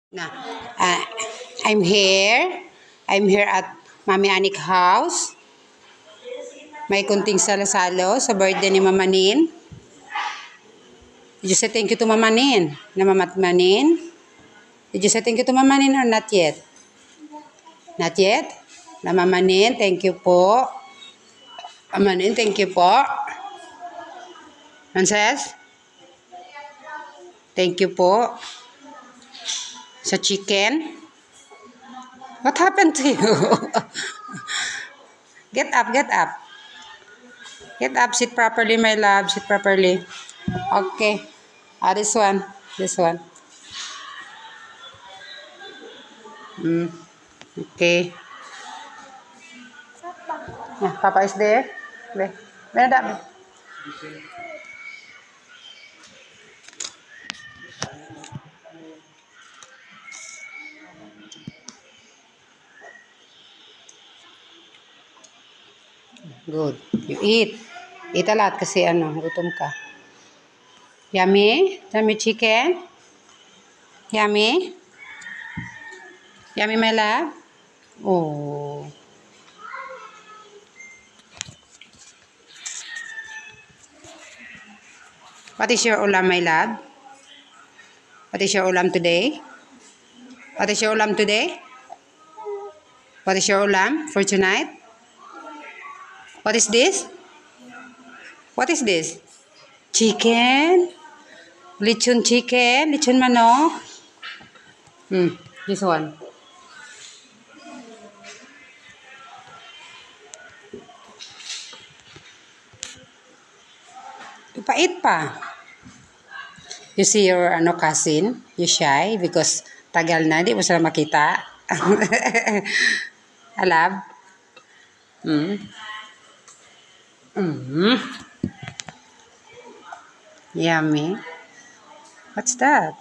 Na, uh, I'm here. I'm here at Mami Anik house. May kunting salo-salo sa birthday ni Mama Nin. Did you say thank you to Mama Nin? Na Mama Nin? Did you say thank you to Mama Nin or not yet? Not yet? Na Mama Nin, thank you po. Mama Nin, thank you po. Frances? Thank you po. Sa chicken? What happened to you? Get up, get up. Get up, sit properly, my love. Sit properly. Okay. This one. This one. Okay. Yeah, Papa is there. There. There, that. Good. You eat. Eat a lot kasi gutom ka. Yummy? Yummy chicken? Yummy? Yummy, my love? Oh. What is your ulam, my love? What is your ulam today? What is your ulam today? What is your ulam for tonight? What is this? What is this? Chicken? Lechon chicken? Lechon manok? This one. Pait pa. You see your cousin? You shy because tagal na, di mo sila makita. Alab? Yummy. What's that?